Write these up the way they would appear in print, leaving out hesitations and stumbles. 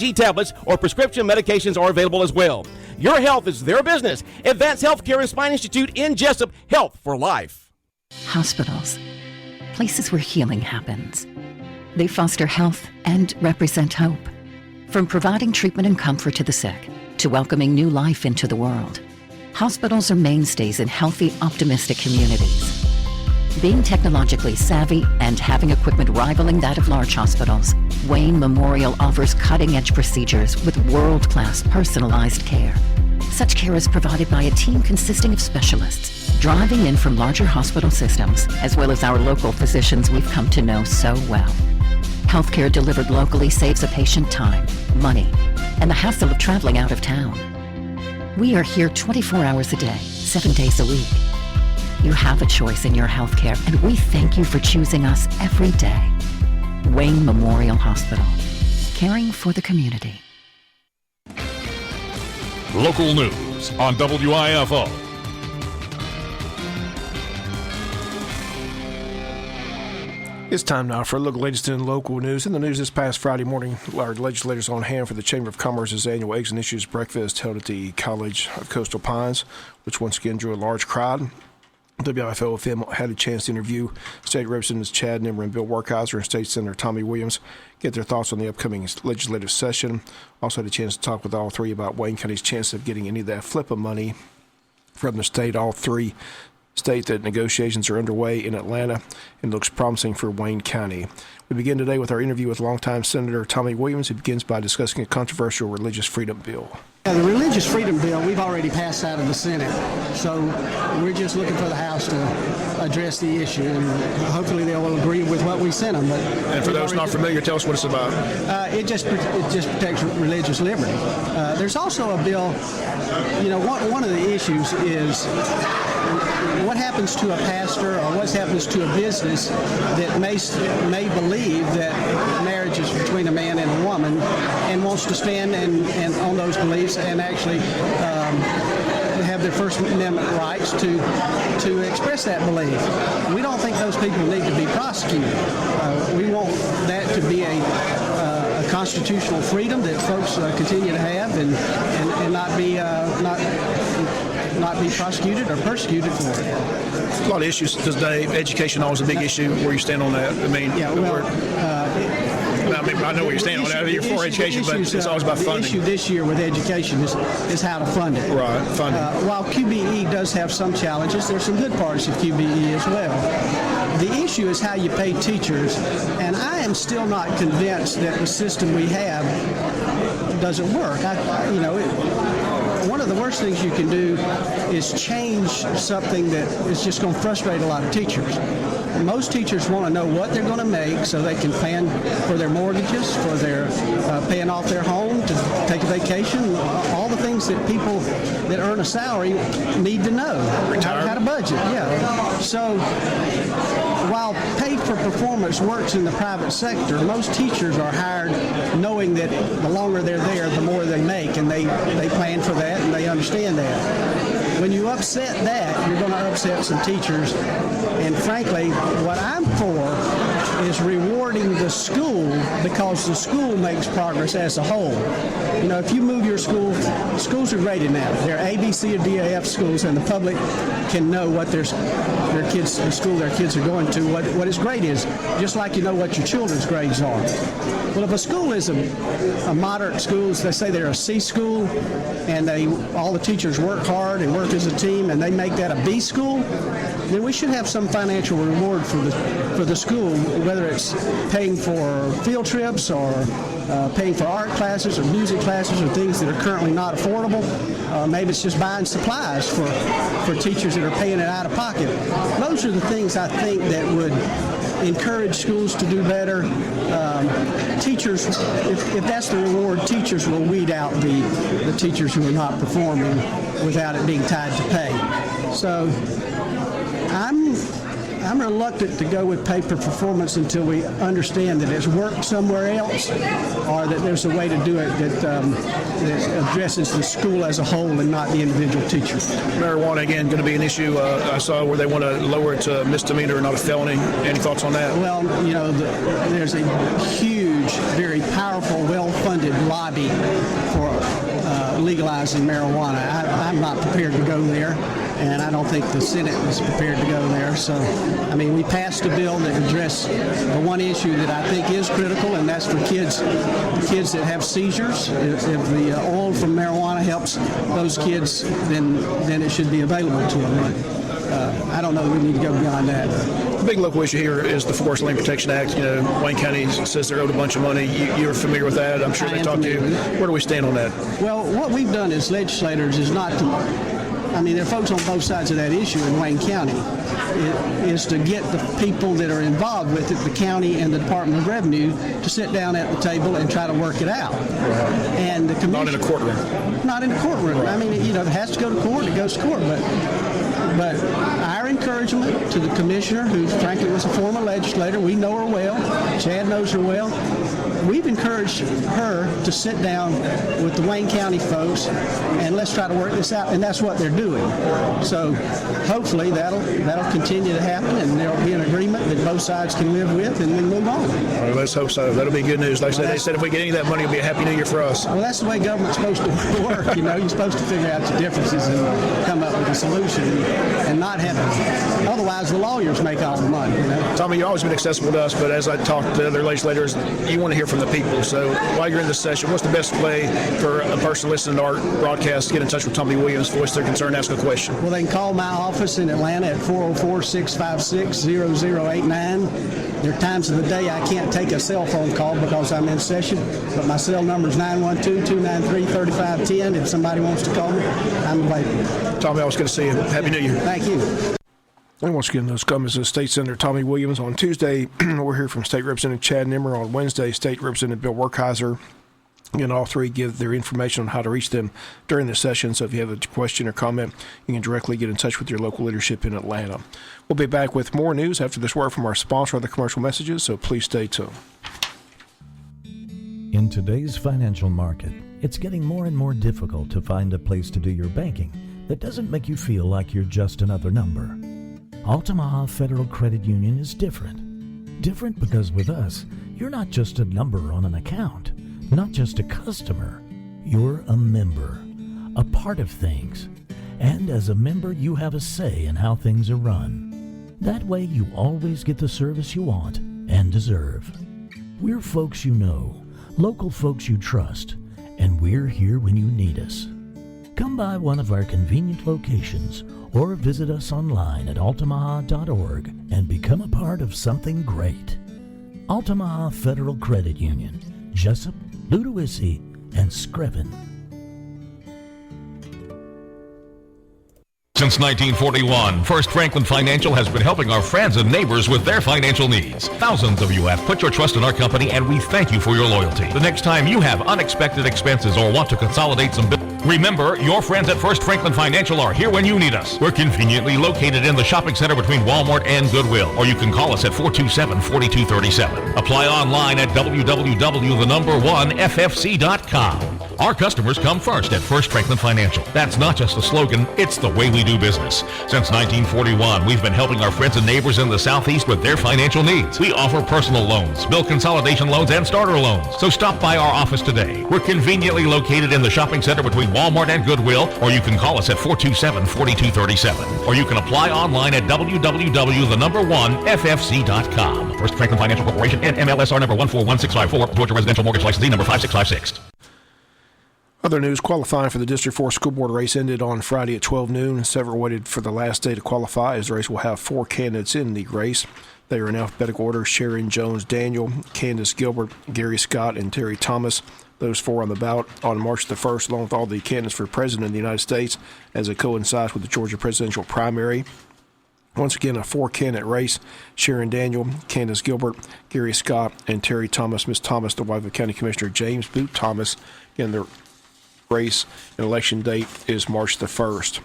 G tablets or prescription medications are available as well. Your health is their business. Advanced Healthcare and Spine Institute in Jesup. Health for life. Hospitals, places where healing happens. They foster health and represent hope. From providing treatment and comfort to the sick, to welcoming new life into the world, hospitals are mainstays in healthy, optimistic communities. Being technologically savvy and having equipment rivaling that of large hospitals, Wayne Memorial offers cutting-edge procedures with world-class personalized care. Such care is provided by a team consisting of specialists, driving in from larger hospital systems, as well as our local physicians we've come to know so well. Healthcare delivered locally saves a patient time, money, and the hassle of traveling out of town. We are here 24 hours a day, 7 days a week. You have a choice in your healthcare, and we thank you for choosing us every day. Wayne Memorial Hospital, caring for the community. Local news on WIFO. It's time now for a look at the latest in local news. In the news this past Friday morning, our legislators on hand for the Chamber of Commerce's annual Eggs and Issues breakfast held at the College of Coastal Pines, which once again drew a large crowd. WIFO FM had a chance to interview State Representatives Chad Nimmer and Bill Werkheiser and State Senator Tommy Williams, get their thoughts on the upcoming legislative session. Also had a chance to talk with all three about Wayne County's chance of getting any of that FLIPA money from the state. All three state that negotiations are underway in Atlanta and looks promising for Wayne County. We begin today with our interview with longtime Senator Tommy Williams, who begins by discussing a controversial religious freedom bill. The religious freedom bill, we've already passed out of the Senate, so we're just looking for the House to address the issue, and hopefully they will agree with what we sent them. But and for those not familiar, tell us what it's about. It just protects religious liberty. There's also a bill, one of the issues is what happens to a pastor or what happens to a business that may believe that marriage is between a man and a woman and wants to stand and on those beliefs and actually have their First Amendment rights to express that belief. We don't think those people need to be prosecuted. We want that to be a constitutional freedom that folks continue to have and not be prosecuted or persecuted for it. A lot of issues today. Education always a big issue. Where you stand on that? I mean, I know where you stand on that. You're for education, but it's always about funding. The issue this year with education is how to fund it. Right, funding. While QBE does have some challenges, there's some good parts of QBE as well. The issue is how you pay teachers, and I am still not convinced that the system we have doesn't work. One of the worst things you can do is change something that is just going to frustrate a lot of teachers. Most teachers want to know what they're going to make so they can plan for their mortgages, for their paying off their home, to take a vacation, all the things that people that earn a salary need to know. How to budget, yeah. So while paid for performance works in the private sector, most teachers are hired knowing that the longer they're there, the more they make, and they plan for that and they understand that. When you upset that, you're going to upset some teachers. And frankly, what I'm for is rewarding the school because the school makes progress as a whole. If you move your school, schools are rated now. They're A, B, C, or DAF schools, and the public can know what the school their kids are going to, what its grade is, just like you know what your children's grades are. Well, if a school is a moderate school, they say they're a C school, and all the teachers work hard and work as a team, and they make that a B school, then we should have some financial reward for the school, whether it's paying for field trips or paying for art classes or music classes or things that are currently not affordable. Maybe it's just buying supplies for teachers that are paying it out of pocket. Those are the things I think that would encourage schools to do better. Teachers, if that's the reward, teachers will weed out the teachers who are not performing without it being tied to pay. So I'm reluctant to go with pay for performance until we understand that it's worked somewhere else, or that there's a way to do it that addresses the school as a whole and not the individual teacher. Marijuana, again, going to be an issue. I saw where they want to lower it to a misdemeanor, not a felony. Any thoughts on that? Well, there's a huge huge, very powerful, well-funded lobby for legalizing marijuana. I'm not prepared to go there, and I don't think the Senate is prepared to go there. So, I mean, we passed a bill that addressed the one issue that I think is critical, and that's for kids that have seizures. If the oil from marijuana helps those kids, then it should be available to them. But I don't know that we need to go beyond that. The big local issue here is the Forest Land Protection Act. You know, Wayne County says they're owed a bunch of money. You're familiar with that. I'm sure they talked to you. Where do we stand on that? Well, what we've done as legislators is not to, I mean, there are folks on both sides of that issue in Wayne County, is to get the people that are involved with it, the county and the Department of Revenue, to sit down at the table and try to work it out. Right. And the commission, not in a courtroom. Not in a courtroom. Right. I mean, you know, if it has to go to court, it goes to court. But our encouragement to the commissioner, who frankly was a former legislator, we know her well, Chad knows her well, we've encouraged her to sit down with the Wayne County folks and let's try to work this out, and that's what they're doing. So hopefully that'll continue to happen, and there'll be an agreement that both sides can live with, and then move on. Well, let's hope so. That'll be good news. Like I said, they said if we get any of that money, it'll be a happy new year for us. Well, that's the way government's supposed to work. You know, you're supposed to figure out the differences and come up with a solution, and not have it. Otherwise, the lawyers make all the money. You know? Tommy, you've always been accessible to us, but as I talk to other legislators, you want to hear from the people. So while you're in this session, what's the best way for a person listening to our broadcast to get in touch with Tommy Williams, voice their concern, ask a question? Well, they can call my office in Atlanta at 404-656-0089. There are times of the day I can't take a cell phone call because I'm in session, but my cell number is 912-293-3510. If somebody wants to call me, I'm available. Tommy, I was going to see you. Happy New Year. Thank you. And once again, those comments of State Senator Tommy Williams. On Tuesday, we'll hear from State Representative Chad Nimmer. On Wednesday, State Representative Bill Werkheiser. And all three give their information on how to reach them during the session. So if you have a question or comment, you can directly get in touch with your local leadership in Atlanta. We'll be back with more news after this word from our sponsor of the commercial messages, so please stay tuned. In today's financial market, it's getting more and more difficult to find a place to do your banking that doesn't make you feel like you're just another number. Altamaha Federal Credit Union is different. Different because with us, you're not just a number on an account, not just a customer. You're a member, a part of things. And as a member, you have a say in how things are run. That way, you always get the service you want and deserve. We're folks you know, local folks you trust, and we're here when you need us. Come by one of our convenient locations or visit us online at altamaha.org and become a part of something great. Altamaha Federal Credit Union, Jesup, Ludowici, and Screven. Since 1941, First Franklin Financial has been helping our friends and neighbors with their financial needs. Thousands of you have put your trust in our company, and we thank you for your loyalty. The next time you have unexpected expenses or want to consolidate some bills, remember, your friends at First Franklin Financial are here when you need us. We're conveniently located in the shopping center between Walmart and Goodwill, or you can call us at 427-4237. Apply online at www.1ffc.com. Our customers come first at First Franklin Financial. That's not just a slogan, it's the way we do business. Since 1941, we've been helping our friends and neighbors in the Southeast with their financial needs. We offer personal loans, bill consolidation loans, and starter loans. So stop by our office today. We're conveniently located in the shopping center between Walmart and Goodwill, or you can call us at 427-4237. Or you can apply online at www.1ffc.com. First Franklin Financial Corporation, NMLSR number 141654, Georgia Residential Mortgage Licensee number 5656. Other news, qualifying for the District 4 school board race ended on Friday at 12 noon. Several waited for the last day to qualify, as the race will have 4 candidates in the race. They are in alphabetical order: Sharon Jones Daniel, Candace Gilbert, Gary Scott, and Terry Thomas. Those 4 on the ballot on March the 1st, along with all the candidates for president of the United States, as it coincides with the Georgia presidential primary. Once again, a 4-candidate race: Sharon Daniel, Candace Gilbert, Gary Scott, and Terry Thomas. Ms. Thomas, the wife of County Commissioner James Boot Thomas. Again, the race and election date is March the 1st.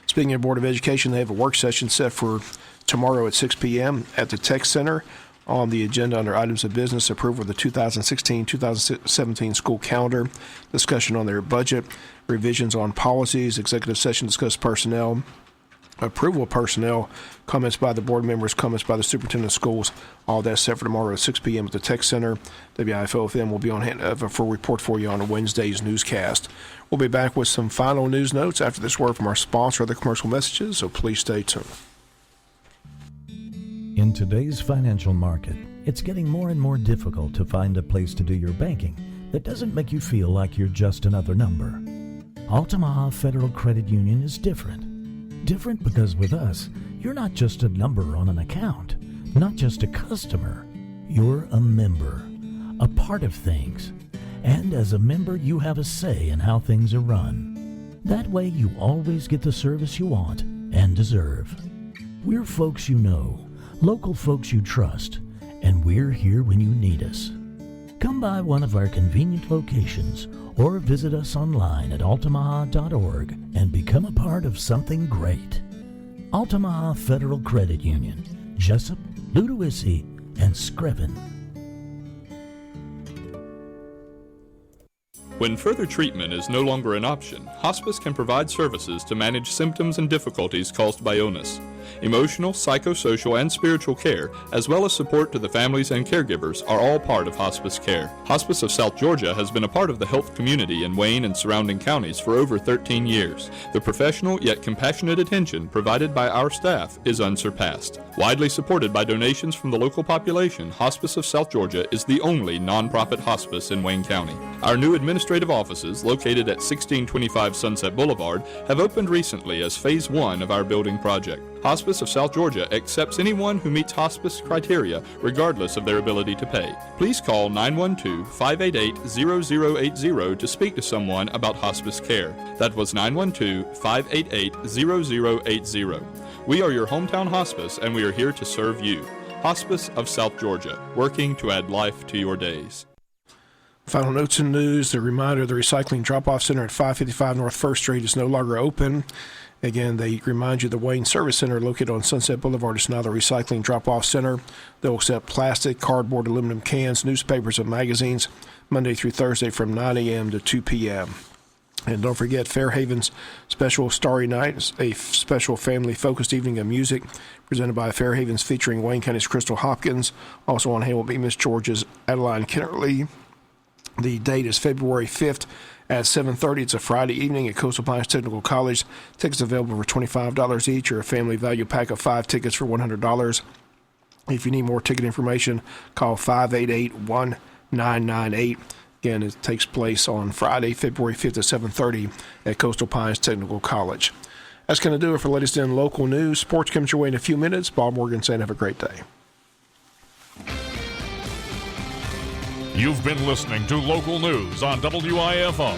Speaking of Board of Education, they have a work session set for tomorrow at 6 p.m. at the Tech Center. On the agenda under items of business, approval of the 2016-2017 school calendar, discussion on their budget, revisions on policies, executive session discuss personnel, Approval of personnel, comments by the board members, comments by the superintendent of schools, all that's set for tomorrow at 6 p.m. at the Tech Center. WIFO-FM will be on hand for a report for you on Wednesday's newscast. We'll be back with some final news notes after this word from our sponsor or the commercial messages, so please stay tuned. In today's financial market, it's getting more and more difficult to find a place to do your banking that doesn't make you feel like you're just another number. Altamaha Federal Credit Union is different. Different because with us, you're not just a number on an account, not just a customer. You're a member, a part of things. And as a member, you have a say in how things are run. That way, you always get the service you want and deserve. We're folks you know, local folks you trust, and we're here when you need us. Come by one of our convenient locations or visit us online at altamaha.org and become a part of something great. Altamaha Federal Credit Union, Jesup, Ludowici, and Screven. When further treatment is no longer an option, hospice can provide services to manage symptoms and difficulties caused by illness. Emotional, psychosocial, and spiritual care, as well as support to the families and caregivers, are all part of hospice care. Hospice of South Georgia has been a part of the health community in Wayne and surrounding counties for over 13 years. The professional yet compassionate attention provided by our staff is unsurpassed. Widely supported by donations from the local population, Hospice of South Georgia is the only nonprofit hospice in Wayne County. Our new administrative offices, located at 1625 Sunset Boulevard, have opened recently as Phase 1 of our building project. Hospice of South Georgia accepts anyone who meets hospice criteria, regardless of their ability to pay. Please call 912-588-0080 to speak to someone about hospice care. That was 912-588-0080. We are your hometown hospice, and we are here to serve you. Hospice of South Georgia, working to add life to your days. Final notes and news. The reminder, the recycling drop-off center at 555 North 1st Street is no longer open. Again, they remind you the Wayne Service Center located on Sunset Boulevard is now the recycling drop-off center. They'll accept plastic, cardboard, aluminum cans, newspapers, and magazines Monday through Thursday from 9 a.m. to 2 p.m. And don't forget Fairhaven's special Starry Night is a special family-focused evening of music presented by Fairhaven's featuring Wayne County's Crystal Hopkins. Also on hand will be Miss George's Adeline Kennerly. The date is February 5th at 7:30. It's a Friday evening at Coastal Pines Technical College. Tickets available for $25 each, or a family value pack of 5 tickets for $100. If you need more ticket information, call 588-1998. Again, it takes place on Friday, February 5th at 7:30 at Coastal Pines Technical College. That's going to do it for latest in local news. Sports comes your way in a few minutes. Bob Morgan saying have a great day. You've been listening to local news on WIFO.